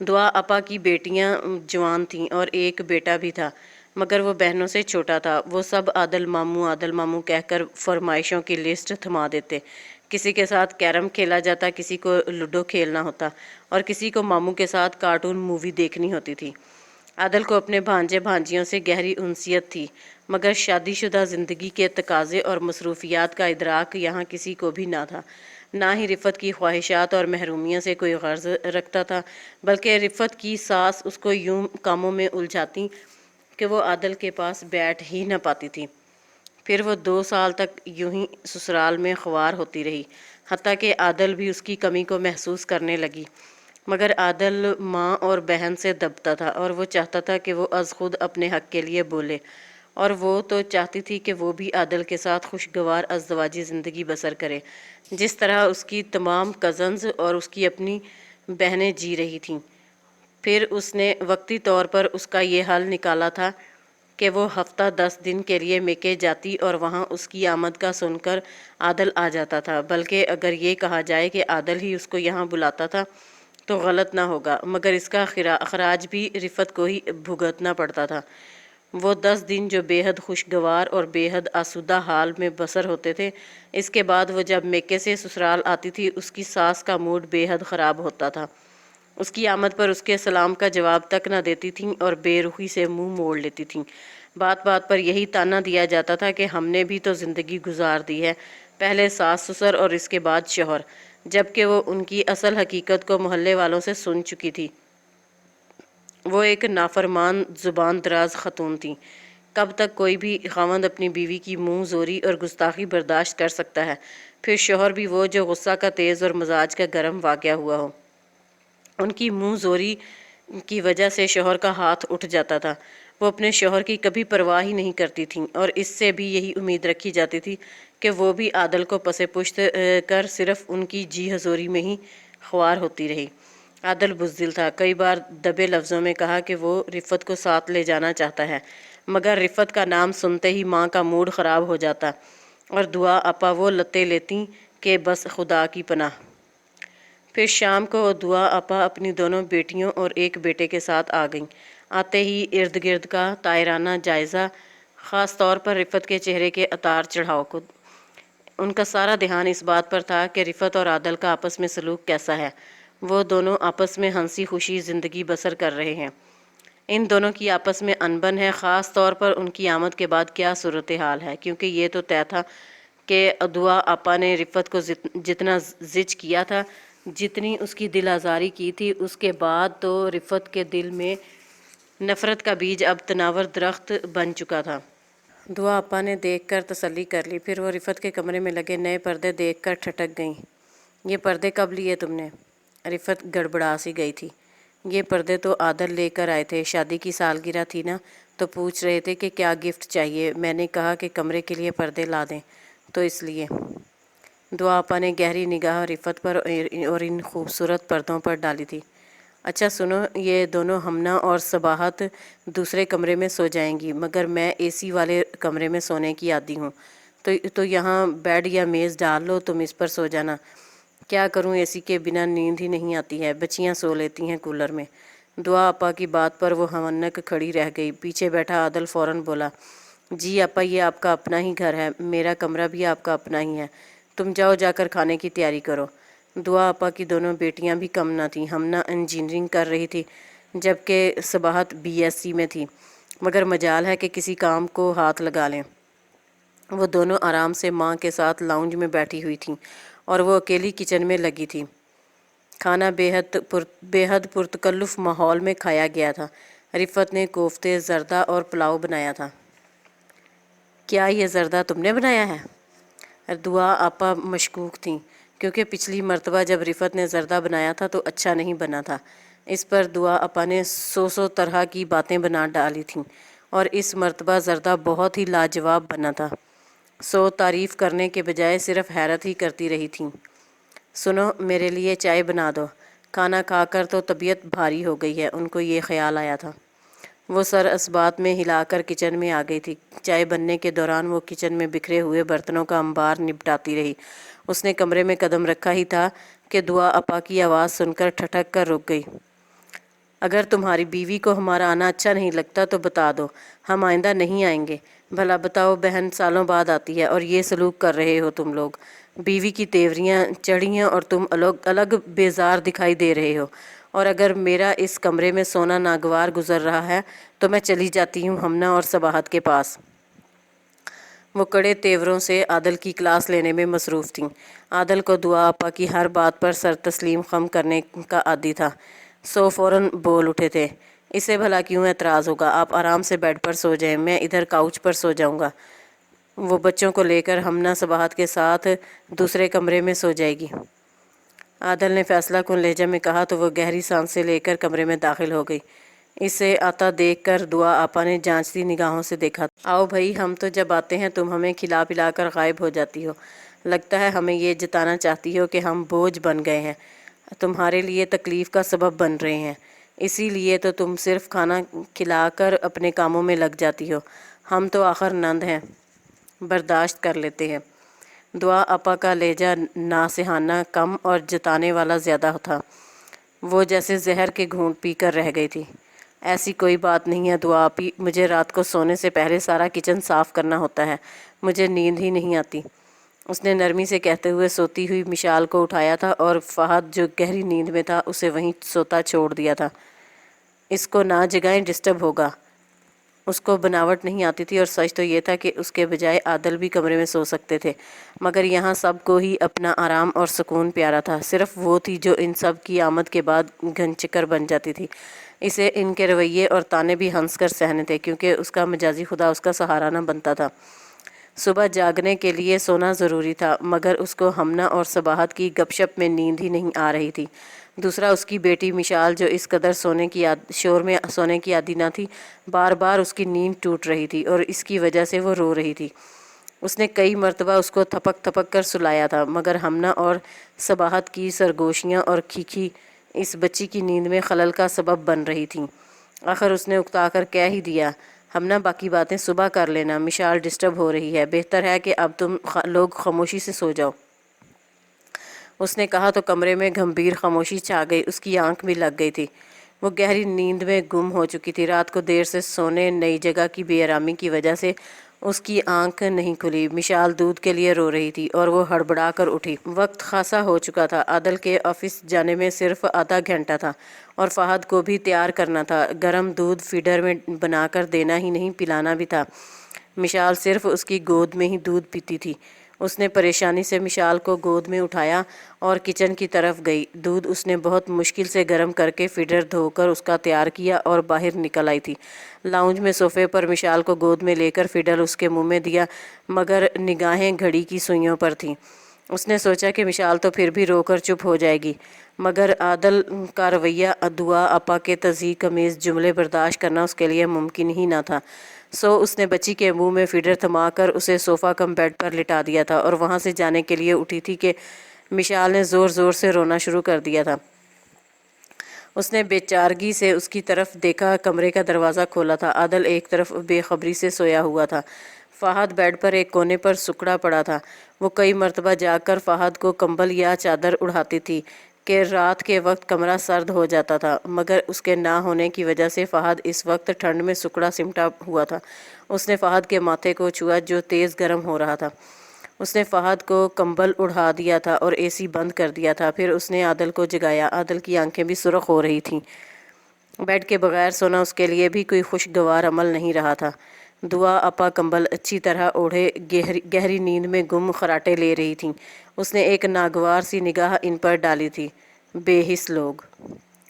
دعا آپا کی بیٹیاں جوان تھیں اور ایک بیٹا بھی تھا، مگر وہ بہنوں سے چھوٹا تھا۔ وہ سب عادل ماموں کہہ کر فرمائشوں کی لسٹ تھما دیتے۔ کسی کے ساتھ کیرم کھیلا جاتا، کسی کو لوڈو کھیلنا ہوتا اور کسی کو ماموں کے ساتھ کارٹون مووی دیکھنی ہوتی تھی۔ عادل کو اپنے بھانجے بھانجیوں سے گہری انسیت تھی، مگر شادی شدہ زندگی کے تقاضے اور مصروفیات کا ادراک یہاں کسی کو بھی نہ تھا۔ نہ ہی رفت کی خواہشات اور محرومیوں سے کوئی غرض رکھتا تھا، بلکہ رفت کی ساس اس کو یوں کاموں میں الجھاتی کہ وہ عادل کے پاس بیٹھ ہی نہ پاتی تھی۔ پھر وہ 2 سال تک یوں ہی سسرال میں خوار ہوتی رہی، حتیٰ کہ عادل بھی اس کی کمی کو محسوس کرنے لگی۔ مگر عادل ماں اور بہن سے دبتا تھا اور وہ چاہتا تھا کہ وہ از خود اپنے حق کے لیے بولے، اور وہ تو چاہتی تھی کہ وہ بھی عادل کے ساتھ خوشگوار ازدواجی زندگی بسر کرے، جس طرح اس کی تمام کزنز اور اس کی اپنی بہنیں جی رہی تھیں۔ پھر اس نے وقتی طور پر اس کا یہ حل نکالا تھا کہ وہ ہفتہ 10 دن کے لیے میکے جاتی اور وہاں اس کی آمد کا سن کر عادل آ جاتا تھا۔ بلکہ اگر یہ کہا جائے کہ عادل ہی اس کو یہاں بلاتا تھا تو غلط نہ ہوگا، مگر اس کا اخراج بھی رفت کو ہی بھگتنا پڑتا تھا۔ وہ 10 دن جو بے حد خوشگوار اور بے حد آسودہ حال میں بسر ہوتے تھے، اس کے بعد وہ جب میکے سے سسرال آتی تھی اس کی ساس کا موڈ بے حد خراب ہوتا تھا۔ اس کی آمد پر اس کے سلام کا جواب تک نہ دیتی تھیں اور بے رخی سے منہ موڑ لیتی تھیں۔ بات بات پر یہی تانا دیا جاتا تھا کہ ہم نے بھی تو زندگی گزار دی ہے، پہلے ساس سسر اور اس کے بعد شوہر، جبکہ وہ ان کی اصل حقیقت کو محلے والوں سے سن چکی تھی۔ وہ ایک نافرمان زبان دراز خاتون تھی۔ کب تک کوئی بھی خاوند اپنی بیوی کی منہ زوری اور گستاخی برداشت کر سکتا ہے؟ پھر شوہر بھی وہ جو غصہ کا تیز اور مزاج کا گرم واقع ہوا ہو۔ ان کی منہ زوری کی وجہ سے شوہر کا ہاتھ اٹھ جاتا تھا۔ وہ اپنے شوہر کی کبھی پرواہ ہی نہیں کرتی تھیں اور اس سے بھی یہی امید رکھی جاتی تھی کہ وہ بھی عادل کو پس پشت کر صرف ان کی جی حضوری میں ہی خوار ہوتی رہی۔ عادل بزدل تھا، کئی بار دبے لفظوں میں کہا کہ وہ رفت کو ساتھ لے جانا چاہتا ہے، مگر رفت کا نام سنتے ہی ماں کا موڈ خراب ہو جاتا اور دعا آپا وہ لتے لیتی کہ بس خدا کی پناہ۔ پھر شام کو دعا آپا اپنی دونوں بیٹیوں اور ایک بیٹے کے ساتھ آ گئیں۔ آتے ہی ارد گرد کا طائرانہ جائزہ، خاص طور پر رفت کے چہرے کے اتار چڑھاؤ کو۔ ان کا سارا دھیان اس بات پر تھا کہ رفت اور عادل کا آپس میں سلوک کیسا ہے۔ وہ دونوں آپس میں ہنسی خوشی زندگی بسر کر رہے ہیں۔ ان دونوں کی آپس میں انبن ہے، خاص طور پر ان کی آمد کے بعد کیا صورتحال ہے، کیونکہ یہ تو طے تھا کہ دعا آپا نے رفت کو جتنا زج کیا تھا، جتنی اس کی دل آزاری کی تھی، اس کے بعد تو رفت کے دل میں نفرت کا بیج اب تناور درخت بن چکا تھا۔ دعا آپا نے دیکھ کر تسلی کر لی، پھر وہ رفت کے کمرے میں لگے نئے پردے دیکھ کر ٹھٹک گئیں۔ یہ پردے کب لیے تم نے؟ رفت گڑبڑا سی گئی تھی۔ یہ پردے تو عادل لے کر آئے تھے، شادی کی سالگرہ تھی نا، تو پوچھ رہے تھے کہ کیا گفٹ چاہیے، میں نے کہا کہ کمرے کے لیے پردے لا دیں، تو اس لیے۔ دعا آپا نے گہری نگاہ رفت پر اور ان خوبصورت پردوں پر ڈالی تھی۔ اچھا سنو، یہ دونوں ہمنا اور صباحت دوسرے کمرے میں سو جائیں گی، مگر میں اے سی والے کمرے میں سونے کی عادی ہوں، تو یہاں بیڈ یا میز ڈال لو، تم اس پر سو جانا۔ کیا کروں، اے سی کے بنا نیند ہی نہیں آتی ہے، بچیاں سو لیتی ہیں کولر میں۔ دعا آپا کی بات پر وہ ہونک کھڑی رہ گئی۔ پیچھے بیٹھا عادل فوراً بولا، جی آپا یہ آپ کا اپنا ہی گھر ہے، میرا کمرہ بھی آپ کا اپنا ہی ہے، تم جاؤ جا کر کھانے کی تیاری کرو۔ دعا آپا کی دونوں بیٹیاں بھی کم نہ تھیں، ہمنا انجینئرنگ کر رہی تھی جبکہ صباحت BSc میں تھی، مگر مجال ہے کہ کسی کام کو ہاتھ لگا لیں۔ وہ دونوں آرام سے ماں کے ساتھ لاؤنج میں بیٹھی ہوئی تھیں اور وہ اکیلی کچن میں لگی تھی۔ کھانا بے حد پرتکلف ماحول میں کھایا گیا تھا۔ رفت نے کوفتے، زردہ اور پلاؤ بنایا تھا۔ کیا یہ زردہ تم نے بنایا ہے؟ دعا آپا مشکوک تھیں، کیونکہ پچھلی مرتبہ جب رفت نے زردہ بنایا تھا تو اچھا نہیں بنا تھا۔ اس پر دعا آپا نے 100 طرح کی باتیں بنا ڈالی تھیں اور اس مرتبہ زردہ بہت ہی لاجواب بنا تھا۔ 100 تعریف کرنے کے بجائے صرف حیرت ہی کرتی رہی تھیں۔ سنو، میرے لیے چائے بنا دو، کھانا کھا کر تو طبیعت بھاری ہو گئی ہے، ان کو یہ خیال آیا تھا۔ وہ سر اسبات میں ہلا کر کچن میں آ گئی تھی۔ چائے بننے کے دوران وہ کچن میں بکھرے ہوئے برتنوں کا انبار نپٹاتی رہی۔ اس نے کمرے میں قدم رکھا ہی تھا کہ دعا آپا کی آواز سن کر ٹھٹک کر رک گئی۔ اگر تمہاری بیوی کو ہمارا آنا اچھا نہیں لگتا تو بتا دو، ہم آئندہ نہیں آئیں گے۔ بھلا بتاؤ، بہن سالوں بعد آتی ہے اور یہ سلوک کر رہے ہو تم لوگ۔ بیوی کی تیوریاں چڑھی ہیں اور تم الگ بیزار دکھائی دے رہے ہو، اور اگر میرا اس کمرے میں سونا ناگوار گزر رہا ہے تو میں چلی جاتی ہوں ہمنا اور صباحت کے پاس۔ وہ کڑے تیوروں سے عادل کی کلاس لینے میں مصروف تھیں۔ عادل کو دعا آپا کی ہر بات پر سر تسلیم خم کرنے کا عادی تھا، سو فوراً بول اٹھے تھے، اسے بھلا کیوں اعتراض ہوگا؟ آپ آرام سے بیڈ پر سو جائیں، میں ادھر کاؤچ پر سو جاؤں گا۔ وہ بچوں کو لے کر ہمنا صباحت کے ساتھ دوسرے کمرے میں سو جائے گی۔ عادل نے فیصلہ کن لہجے میں کہا تو وہ گہری سانسیں لے کر کمرے میں داخل ہو گئی۔ اسے آتا دیکھ کر دعا آپا نے جانچتی نگاہوں سے دیکھا۔ آؤ بھائی، ہم تو جب آتے ہیں تم ہمیں کھلا پلا کر غائب ہو جاتی ہو۔ لگتا ہے ہمیں یہ جتانا چاہتی ہو کہ ہم بوجھ بن گئے ہیں، تمہارے لیے تکلیف کا سبب بن رہے ہیں، اسی لیے تو تم صرف کھانا کھلا کر اپنے کاموں میں لگ جاتی ہو۔ ہم تو آخر نند ہیں، برداشت کر لیتے ہیں۔ دعا آپا کا لہجہ ناصحانہ کم اور جتانے والا زیادہ تھا۔ وہ جیسے زہر کے گھونٹ پی کر رہ گئی تھی۔ ایسی کوئی بات نہیں ہے دعا آپی، مجھے رات کو سونے سے پہلے سارا کچن صاف کرنا ہوتا ہے، مجھے نیند ہی نہیں آتی۔ اس نے نرمی سے کہتے ہوئے سوتی ہوئی مشال کو اٹھایا تھا اور فہد جو گہری نیند میں تھا اسے وہیں سوتا چھوڑ دیا تھا۔ اس کو نہ جگائیں، ڈسٹرب ہوگا۔ اس کو بناوٹ نہیں آتی تھی اور سچ تو یہ تھا کہ اس کے بجائے عادل بھی کمرے میں سو سکتے تھے، مگر یہاں سب کو ہی اپنا آرام اور سکون پیارا تھا۔ صرف وہ تھی جو ان سب کی آمد کے بعد گھن چکر بن جاتی تھی۔ اسے ان کے رویے اور طعنے بھی ہنس کر سہنے تھے، کیونکہ اس کا مجازی خدا اس کا سہارا نہ بنتا تھا۔ صبح جاگنے کے لیے سونا ضروری تھا، مگر اس کو ہمنا اور صباحت کی گپ شپ میں نیند ہی نہیں آ رہی تھی۔ دوسرا، اس کی بیٹی مشال جو اس قدر شور میں سونے کی عادی نہ تھی، بار بار اس کی نیند ٹوٹ رہی تھی اور اس کی وجہ سے وہ رو رہی تھی۔ اس نے کئی مرتبہ اس کو تھپک تھپک کر سلایا تھا، مگر ہمنا اور صباحت کی سرگوشیاں اور کھیکھی اس بچی کی نیند میں خلل کا سبب بن رہی تھیں۔ آخر اس نے اکتا کر کہہ ہی دیا، ہمنا باقی باتیں صبح کر لینا، مشال ڈسٹرب ہو رہی ہے، بہتر ہے کہ اب تم لوگ خاموشی سے سو جاؤ۔ اس نے کہا تو کمرے میں گھمبیر خاموشی چھا گئی، اس کی آنکھ بھی لگ گئی تھی۔ وہ گہری نیند میں گم ہو چکی تھی۔ رات کو دیر سے سونے، نئی جگہ کی بے آرامی کی وجہ سے اس کی آنکھ نہیں کھلی۔ مشال دودھ کے لیے رو رہی تھی اور وہ ہڑبڑا کر اٹھی۔ وقت خاصا ہو چکا تھا، عادل کے آفس جانے میں صرف آدھا گھنٹہ تھا اور فہد کو بھی تیار کرنا تھا۔ گرم دودھ فیڈر میں بنا کر دینا ہی نہیں، پلانا بھی تھا۔ مشال صرف اس کی گود میں ہی دودھ پیتی تھی۔ اس نے پریشانی سے مشال کو گود میں اٹھایا اور کچن کی طرف گئی۔ دودھ اس نے بہت مشکل سے گرم کر کے فیڈر دھو کر اس کا تیار کیا اور باہر نکل آئی تھی۔ لاؤنج میں صوفے پر مشال کو گود میں لے کر فیڈر اس کے منہ میں دیا، مگر نگاہیں گھڑی کی سوئیوں پر تھیں۔ اس نے سوچا کہ مشال تو پھر بھی رو کر چپ ہو جائے گی، مگر عادل کا رویہ، دعا آپا کے تضحیک آمیز جملے برداشت کرنا اس کے لیے ممکن ہی نہ تھا۔ سو اس نے بچی کے منہ میں فیڈر تھما کر اسے صوفہ کم بیڈ پر لٹا دیا تھا اور وہاں سے جانے کے لیے اٹھی تھی کہ مشال نے زور زور سے رونا شروع کر دیا تھا۔ اس نے بے چارگی سے اس کی طرف دیکھا، کمرے کا دروازہ کھولا تھا۔ عادل ایک طرف بے خبری سے سویا ہوا تھا۔ فہد بیڈ پر ایک کونے پر سکڑا پڑا تھا۔ وہ کئی مرتبہ جاگ کر فہد کو کمبل یا چادر اڑھاتی تھی کہ رات کے وقت کمرہ سرد ہو جاتا تھا، مگر اس کے نہ ہونے کی وجہ سے فہد اس وقت ٹھنڈ میں سکڑا سمٹا ہوا تھا۔ اس نے فہد کے ماتھے کو چھوا جو تیز گرم ہو رہا تھا۔ اس نے فہد کو کمبل اڑھا دیا تھا اور اے سی بند کر دیا تھا۔ پھر اس نے عادل کو جگایا۔ عادل کی آنکھیں بھی سرخ ہو رہی تھیں۔ بیڈ کے بغیر سونا اس کے لیے بھی کوئی خوشگوار عمل نہیں رہا تھا۔ دعا آپا کمبل اچھی طرح اوڑھے گہری نیند میں گم خراٹے لے رہی تھیں۔ اس نے ایک ناگوار سی نگاہ ان پر ڈالی تھی۔ بے حس لوگ۔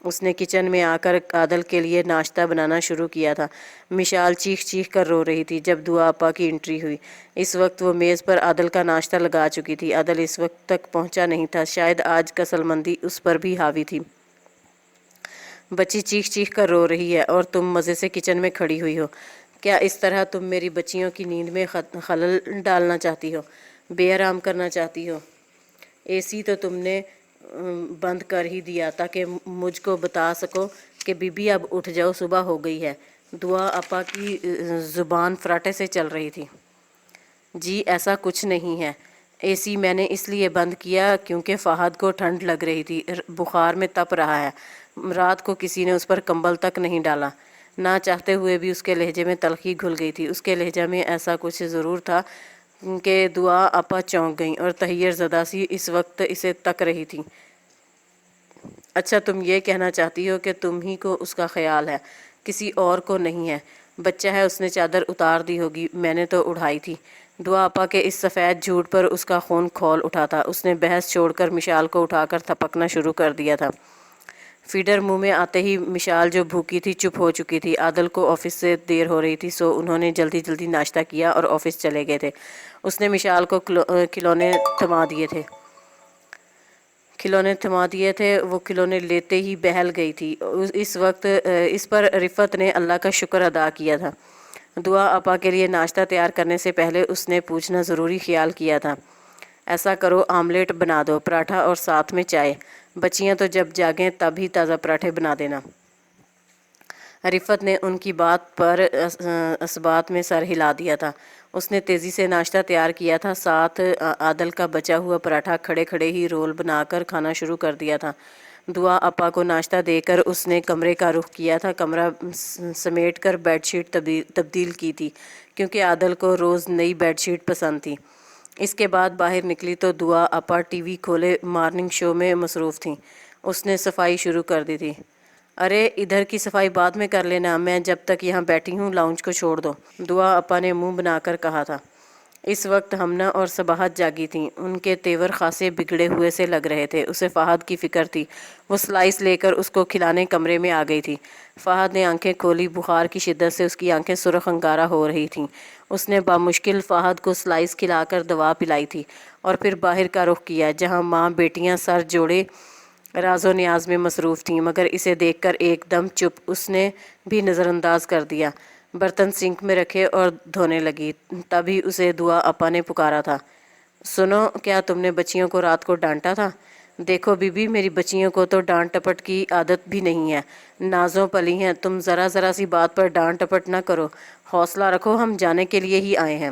اس نے کچن میں آ کر عادل کے لیے ناشتہ بنانا شروع کیا تھا۔ مشال چیخ چیخ کر رو رہی تھی جب دعا آپا کی انٹری ہوئی۔ اس وقت وہ میز پر عادل کا ناشتہ لگا چکی تھی۔ عادل اس وقت تک پہنچا نہیں تھا، شاید آج کسل مندی اس پر بھی حاوی تھی۔ بچی چیخ چیخ کر رو رہی ہے اور تم مزے سے کچن میں کھڑی ہوئی ہو۔ کیا اس طرح تم میری بچیوں کی نیند میں خلل ڈالنا چاہتی ہو، بے آرام کرنا چاہتی ہو؟ اے سی تو تم نے بند کر ہی دیا تاکہ مجھ کو بتا سکو کہ بی بی اب اٹھ جاؤ، صبح ہو گئی ہے۔ دعا آپا کی زبان فراٹے سے چل رہی تھی۔ جی ایسا کچھ نہیں ہے، اے سی میں نے اس لیے بند کیا کیونکہ فہد کو ٹھنڈ لگ رہی تھی، بخار میں تپ رہا ہے۔ رات کو کسی نے اس پر کمبل تک نہیں ڈالا۔ نہ چاہتے ہوئے بھی اس کے لہجے میں تلخی گھل گئی تھی۔ اس کے لہجہ میں ایسا کچھ ضرور تھا کہ دعا آپا چونک گئیں اور تحیر زدہ سی اس وقت اسے تک رہی تھی۔ اچھا، تم یہ کہنا چاہتی ہو کہ تم ہی کو اس کا خیال ہے، کسی اور کو نہیں ہے؟ بچہ ہے، اس نے چادر اتار دی ہوگی، میں نے تو اڑائی تھی۔ دعا آپا کے اس سفید جھوٹ پر اس کا خون کھول اٹھا تھا۔ اس نے بحث چھوڑ کر مشال کو اٹھا کر تھپکنا شروع کر دیا تھا۔ فیڈر منہ میں آتے ہی مشال جو بھوکی تھی چپ ہو چکی تھی۔ عادل کو آفس سے دیر ہو رہی تھی، سو انہوں نے جلدی جلدی ناشتہ کیا اور آفس چلے گئے تھے۔ اس نے مشال کو کھلونے تھما دیے تھے۔ وہ کھلونے لیتے ہی بہل گئی تھی۔ اس وقت اس پر رفت نے اللہ کا شکر ادا کیا تھا۔ دعا آپا کے لیے ناشتہ تیار کرنے سے پہلے اس نے پوچھنا ضروری خیال کیا تھا، ایسا کرو آملیٹ بنا دو، پراٹھا اور ساتھ میں چائے۔ بچیاں تو جب جاگیں تب ہی تازہ پراٹھے بنا دینا۔ رفت نے ان کی بات پر اثبات میں سر ہلا دیا تھا۔ اس نے تیزی سے ناشتہ تیار کیا تھا، ساتھ عادل کا بچا ہوا پراٹھا کھڑے کھڑے ہی رول بنا کر کھانا شروع کر دیا تھا۔ دعا آپا کو ناشتہ دے کر اس نے کمرے کا رخ کیا تھا۔ کمرہ سمیٹ کر بیڈ شیٹ تبدیل کی تھی، کیونکہ عادل کو روز نئی بیڈ شیٹ پسند تھی۔ اس کے بعد باہر نکلی تو دعا آپا ٹی وی کھولے مارننگ شو میں مصروف تھیں۔ اس نے صفائی شروع کر دی تھی۔ ارے ادھر کی صفائی بعد میں کر لینا، میں جب تک یہاں بیٹھی ہوں لاؤنج کو چھوڑ دو، دعا آپا نے منہ بنا کر کہا تھا۔ اس وقت ہمنا اور صباحت جاگی تھیں۔ ان کے تیور خاصے بگڑے ہوئے سے لگ رہے تھے۔ اسے فہد کی فکر تھی۔ وہ سلائس لے کر اس کو کھلانے کمرے میں آ گئی تھی۔ فہد نے آنکھیں کھولی، بخار کی شدت سے اس کی آنکھیں سرخ انگارہ ہو رہی تھیں۔ اس نے بامشکل فہد کو سلائس کھلا کر دوا پلائی تھی اور پھر باہر کا رخ کیا، جہاں ماں بیٹیاں سر جوڑے راز و نیاز میں مصروف تھیں، مگر اسے دیکھ کر ایک دم چپ۔ اس نے بھی نظر انداز کر دیا، برتن سنک میں رکھے اور دھونے لگی۔ تبھی اسے دعا آپا نے پکارا تھا، سنو، کیا تم نے بچیوں کو رات کو ڈانٹا تھا؟ دیکھو بی بی، میری بچیوں کو تو ڈانٹ ٹپٹ کی عادت بھی نہیں ہے، نازوں پلی ہیں، تم ذرا ذرا سی بات پر ڈانٹ ٹپٹ نہ کرو، حوصلہ رکھو، ہم جانے کے لیے ہی آئے ہیں۔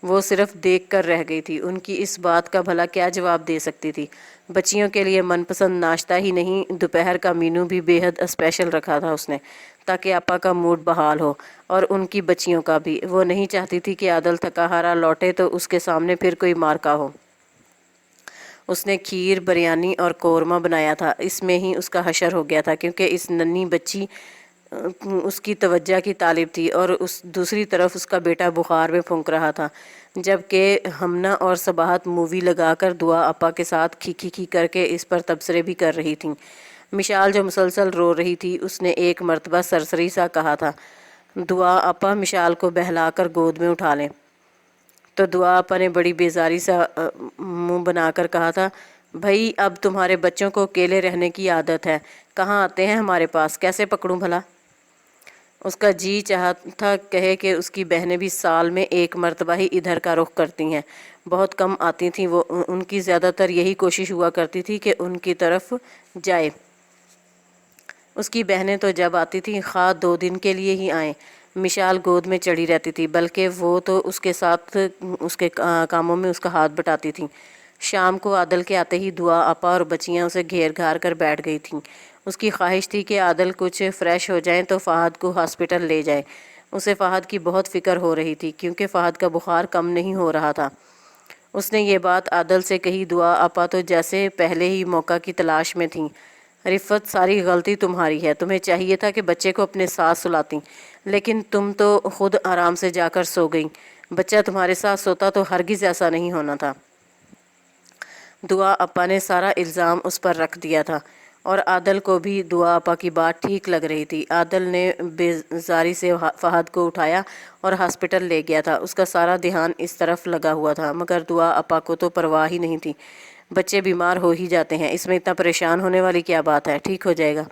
وہ صرف دیکھ کر رہ گئی تھی۔ ان کی اس بات کا بھلا کیا جواب دے سکتی تھی؟ بچیوں کے لیے من پسند ناشتہ ہی نہیں، دوپہر کا مینو بھی بے حد اسپیشل رکھا تھا اس نے، تاکہ آپا کا موڈ بحال ہو اور ان کی بچیوں کا بھی۔ وہ نہیں چاہتی تھی کہ عادل تھکا ہارا لوٹے تو اس کے سامنے پھر کوئی مارکا ہو۔ اس نے کھیر، بریانی اور قورمہ بنایا تھا۔ اس میں ہی اس کا حشر ہو گیا تھا، کیونکہ اس ننھی بچی اس کی توجہ کی طالب تھی اور دوسری طرف اس کا بیٹا بخار میں پھونک رہا تھا، جبکہ ہمنا اور صباحت مووی لگا کر دعا آپا کے ساتھ کھی کر کے اس پر تبصرے بھی کر رہی تھیں۔ مشال جو مسلسل رو رہی تھی، اس نے ایک مرتبہ سرسری سا کہا تھا، دعا آپا مشال کو بہلا کر گود میں اٹھا لیں۔ تو دعا آپا نے بڑی بیزاری سا منہ بنا کر کہا تھا، بھئی اب تمہارے بچوں کو اکیلے رہنے کی عادت ہے، کہاں آتے ہیں ہمارے پاس، کیسے پکڑوں بھلا؟ اس کا جی چاہا تھا کہے کہ اس کی بہنیں بھی سال میں ایک مرتبہ ہی ادھر کا رخ کرتی ہیں، بہت کم آتی تھیں وہ، ان کی زیادہ تر یہی کوشش ہوا کرتی تھی کہ ان کی طرف جائے۔ اس کی بہنیں تو جب آتی تھیں خواہ 2 دن کے لیے ہی آئیں، مشال گود میں چڑھی رہتی تھی، بلکہ وہ تو اس کے ساتھ اس کے کاموں میں اس کا ہاتھ بٹاتی تھیں۔ شام کو عادل کے آتے ہی دعا آپا اور بچیاں اسے گھیر گھار کر بیٹھ گئی تھیں۔ اس کی خواہش تھی کہ عادل کچھ فریش ہو جائیں تو فہد کو ہاسپٹل لے جائیں۔ اسے فہد کی بہت فکر ہو رہی تھی، کیونکہ فہد کا بخار کم نہیں ہو رہا تھا۔ اس نے یہ بات عادل سے کہی۔ دعا آپا تو جیسے پہلے ہی موقع کی تلاش میں تھیں۔ رفت، ساری غلطی تمہاری ہے، تمہیں چاہیے تھا کہ بچے کو اپنے ساتھ سلاتی، لیکن تم تو خود آرام سے جا کر سو گئیں، بچہ تمہارے ساتھ سوتا تو ہرگز ایسا نہیں ہونا تھا۔ دعا آپا نے سارا الزام اس پر رکھ دیا تھا، اور عادل کو بھی دعا آپا کی بات ٹھیک لگ رہی تھی۔ عادل نے بیزاری سے فہد کو اٹھایا اور ہاسپٹل لے گیا تھا۔ اس کا سارا دھیان اس طرف لگا ہوا تھا، مگر دعا آپا کو تو پرواہ ہی نہیں تھی۔ بچے بیمار ہو ہی جاتے ہیں، اس میں اتنا پریشان ہونے والی کیا بات ہے، ٹھیک ہو جائے گا۔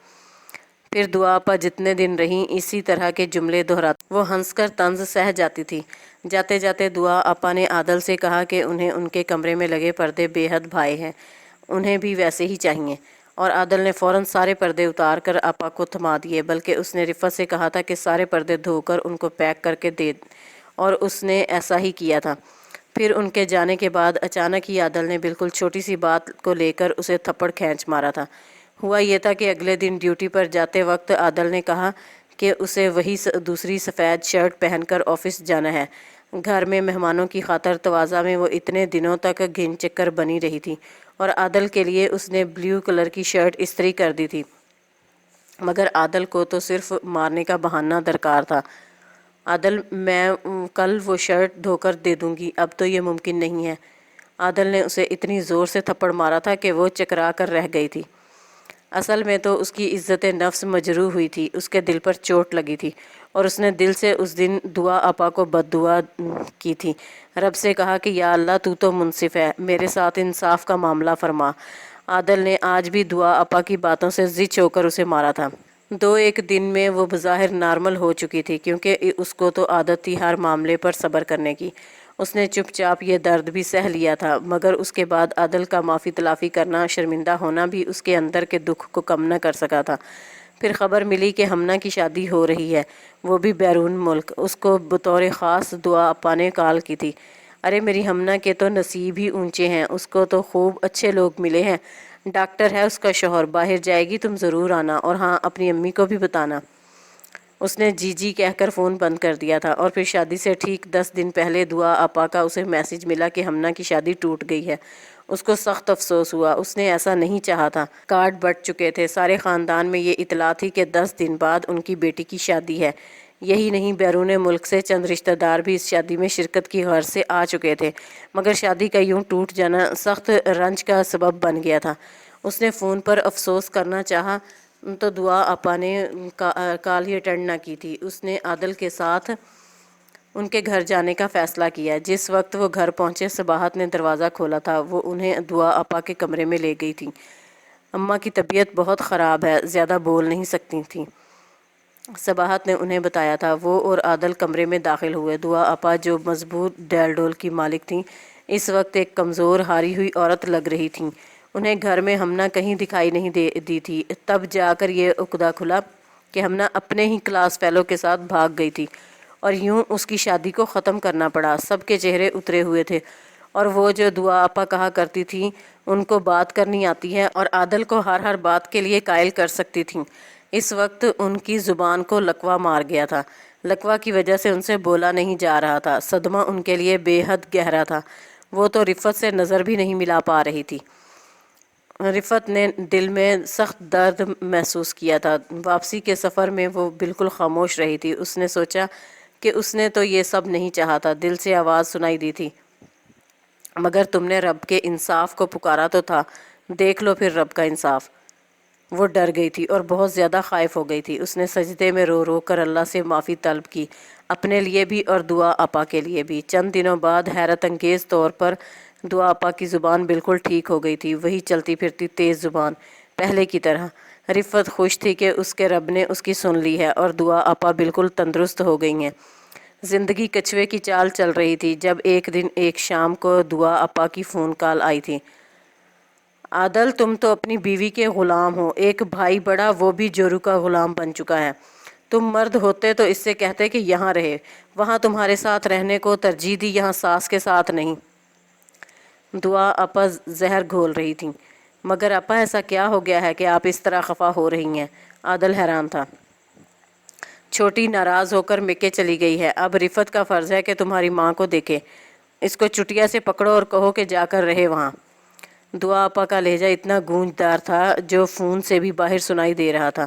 پھر دعا آپا جتنے دن رہیں اسی طرح کے جملے دہراتی، وہ ہنس کر طنز سہ جاتی تھی۔ جاتے جاتے دعا آپا نے عادل سے کہا کہ انہیں ان کے کمرے میں لگے پردے بے حد بھائے ہیں، انہیں بھی ویسے ہی چاہیے، اور عادل نے فوراً سارے پردے اتار کر آپا کو تھما دیے، بلکہ اس نے رفت سے کہا تھا کہ سارے پردے دھو کر ان کو پیک کر کے دے، اور اس نے ایسا ہی کیا تھا۔ پھر ان کے جانے کے بعد اچانک ہی عادل نے بالکل چھوٹی سی بات کو لے کر اسے تھپڑ کھینچ مارا تھا۔ ہوا یہ تھا کہ اگلے دن ڈیوٹی پر جاتے وقت عادل نے کہا کہ اسے وہی دوسری سفید شرٹ پہن کر آفس جانا ہے۔ گھر میں مہمانوں کی خاطر تواضع میں وہ اتنے دنوں تک گھن چکر بنی رہی تھی، اور عادل کے لیے اس نے بلیو کلر کی شرٹ استری کر دی تھی، مگر عادل کو تو صرف مارنے کا بہانہ درکار تھا۔ عادل، میں کل وہ شرٹ دھو کر دے دوں گی، اب تو یہ ممکن نہیں ہے۔ عادل نے اسے اتنی زور سے تھپڑ مارا تھا کہ وہ چکرا کر رہ گئی تھی۔ اصل میں تو اس کی عزت نفس مجروح ہوئی تھی، اس کے دل پر چوٹ لگی تھی، اور اس نے دل سے اس دن دعا آپا کو بد دعا کی تھی، رب سے کہا کہ یا اللہ تو منصف ہے، میرے ساتھ انصاف کا معاملہ فرما۔ عادل نے آج بھی دعا آپا کی باتوں سے زچ ہو کر اسے مارا تھا۔ 2-1 دن میں وہ بظاہر نارمل ہو چکی تھی، کیونکہ اس کو تو عادت تھی ہر معاملے پر صبر کرنے کی۔ اس نے چپ چاپ یہ درد بھی سہ لیا تھا، مگر اس کے بعد عادل کا معافی تلافی کرنا، شرمندہ ہونا بھی اس کے اندر کے دکھ کو کم نہ کر سکا تھا۔ پھر خبر ملی کہ ہمنا کی شادی ہو رہی ہے، وہ بھی بیرون ملک۔ اس کو بطور خاص دعا آپا نے کال کی تھی۔ ارے میری ہمنا کے تو نصیب ہی اونچے ہیں، اس کو تو خوب اچھے لوگ ملے ہیں، ڈاکٹر ہے اس کا شوہر، باہر جائے گی تم ضرور آنا، اور ہاں اپنی امی کو بھی بتانا۔ اس نے جی جی کہہ کر فون بند کر دیا تھا، اور پھر شادی سے ٹھیک 10 دن پہلے دعا آپا کا اسے میسج ملا کہ ہمنا کی شادی ٹوٹ گئی ہے۔ اس کو سخت افسوس ہوا، اس نے ایسا نہیں چاہا تھا۔ کارڈ بٹ چکے تھے، سارے خاندان میں یہ اطلاع تھی کہ 10 دن بعد ان کی بیٹی کی شادی ہے۔ یہی نہیں، بیرون ملک سے چند رشتہ دار بھی اس شادی میں شرکت کی غرض سے آ چکے تھے، مگر شادی کا یوں ٹوٹ جانا سخت رنج کا سبب بن گیا تھا۔ اس نے فون پر افسوس کرنا چاہا تو دعا آپا نے کال ہی اٹینڈ نہ کی تھی۔ اس نے عادل کے ساتھ ان کے گھر جانے کا فیصلہ کیا۔ جس وقت وہ گھر پہنچے، صباحت نے دروازہ کھولا تھا۔ وہ انہیں دعا آپا کے کمرے میں لے گئی تھی۔ اماں کی طبیعت بہت خراب ہے، زیادہ بول نہیں سکتی تھیں، صباحت نے انہیں بتایا تھا۔ وہ اور عادل کمرے میں داخل ہوئے۔ دعا آپا، جو مضبوط ڈیل ڈول کی مالک تھیں، اس وقت ایک کمزور ہاری ہوئی عورت لگ رہی تھیں۔ انہیں گھر میں ہمنا کہیں دکھائی نہیں دی تھی۔ تب جا کر یہ عقدہ کھلا کہ ہمنا اپنے ہی کلاس فیلو کے ساتھ بھاگ گئی تھی، اور یوں اس کی شادی کو ختم کرنا پڑا۔ سب کے چہرے اترے ہوئے تھے، اور وہ جو دعا آپا کہا کرتی تھیں ان کو بات کرنی آتی ہے، اور عادل کو ہر بات کے لیے قائل کر سکتی تھیں، اس وقت ان کی زبان کو لقوہ مار گیا تھا۔ لقوہ کی وجہ سے ان سے بولا نہیں جا رہا تھا۔ صدمہ ان کے لیے بے حد گہرا تھا۔ وہ تو رفت سے نظر بھی نہیں ملا پا رہی تھی۔ رفت نے دل میں سخت درد محسوس کیا تھا۔ واپسی کے سفر میں وہ بالکل خاموش رہی تھی۔ اس نے سوچا کہ اس نے تو یہ سب نہیں چاہا تھا۔ دل سے آواز سنائی دی تھی، مگر تم نے رب کے انصاف کو پکارا تو تھا، دیکھ لو پھر رب کا انصاف۔ وہ ڈر گئی تھی اور بہت زیادہ خائف ہو گئی تھی۔ اس نے سجدے میں رو رو کر اللہ سے معافی طلب کی، اپنے لیے بھی اور دعا آپا کے لیے بھی۔ چند دنوں بعد حیرت انگیز طور پر دعا آپا کی زبان بالکل ٹھیک ہو گئی تھی، وہی چلتی پھرتی تیز زبان، پہلے کی طرح۔ رفت خوش تھی کہ اس کے رب نے اس کی سن لی ہے، اور دعا آپا بالکل تندرست ہو گئی ہیں۔ زندگی کچھوے کی چال چل رہی تھی، جب ایک دن ایک شام کو دعا آپا کی فون کال آئی تھی۔ عادل، تم تو اپنی بیوی کے غلام ہو، ایک بھائی بڑا، وہ بھی جورو کا غلام بن چکا ہے۔ تم مرد ہوتے تو اس سے کہتے کہ یہاں رہے، وہاں تمہارے ساتھ رہنے کو ترجیح دی، یہاں ساس کے ساتھ نہیں۔ دعا آپا زہر گھول رہی تھیں۔ مگر آپا، ایسا کیا ہو گیا ہے کہ آپ اس طرح خفا ہو رہی ہیں؟ عادل حیران تھا۔ چھوٹی ناراض ہو کر میکے چلی گئی ہے، اب رفت کا فرض ہے کہ تمہاری ماں کو دیکھے، اس کو چٹیا سے پکڑو اور کہو کہ جا کر رہے وہاں۔ دعا آپا کا لہجہ اتنا گونجدار تھا جو فون سے بھی باہر سنائی دے رہا تھا۔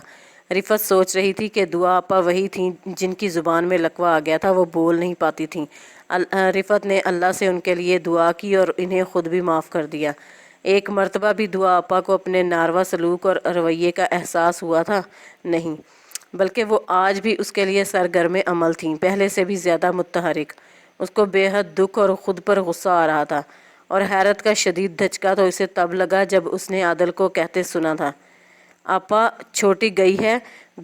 رفت سوچ رہی تھی کہ دعا آپا وہی تھیں جن کی زبان میں لقوہ آ گیا تھا، وہ بول نہیں پاتی تھیں۔ رفت نے اللہ سے ان کے لیے دعا کی اور انہیں خود بھی معاف کر دیا۔ ایک مرتبہ بھی دعا آپا کو اپنے ناروا سلوک اور رویے کا احساس ہوا تھا؟ نہیں، بلکہ وہ آج بھی اس کے لیے سرگرم عمل تھیں، پہلے سے بھی زیادہ متحرک۔ اس کو بے حد دکھ اور خود پر غصہ آ رہا تھا، اور حیرت کا شدید دھچکا تو اسے تب لگا جب اس نے عادل کو کہتے سنا تھا، آپا چھوٹی گئی ہے،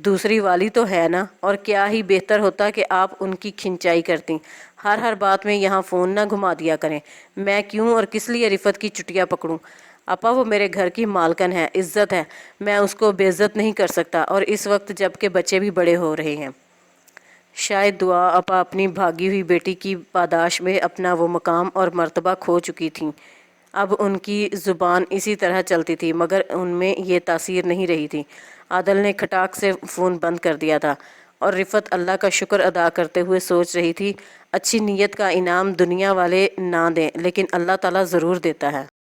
دوسری والی تو ہے نا، اور کیا ہی بہتر ہوتا کہ آپ ان کی کھنچائی کرتیں، ہر بات میں یہاں فون نہ گھما دیا کریں، میں کیوں اور کس لیے رفت کی چٹیاں پکڑوں؟ آپا، وہ میرے گھر کی مالکن ہے، عزت ہے، میں اس کو بے عزت نہیں کر سکتا، اور اس وقت جب کہ بچے بھی بڑے ہو رہے ہیں۔ شاید دعا آپا اپنی بھاگی ہوئی بیٹی کی پاداش میں اپنا وہ مقام اور مرتبہ کھو چکی تھیں۔ اب ان کی زبان اسی طرح چلتی تھی مگر ان میں یہ تاثیر نہیں رہی تھی۔ عادل نے کھٹاک سے فون بند کر دیا تھا اور رفعت اللہ کا شکر ادا کرتے ہوئے سوچ رہی تھی، اچھی نیت کا انعام دنیا والے نہ دیں لیکن اللہ تعالیٰ ضرور دیتا ہے۔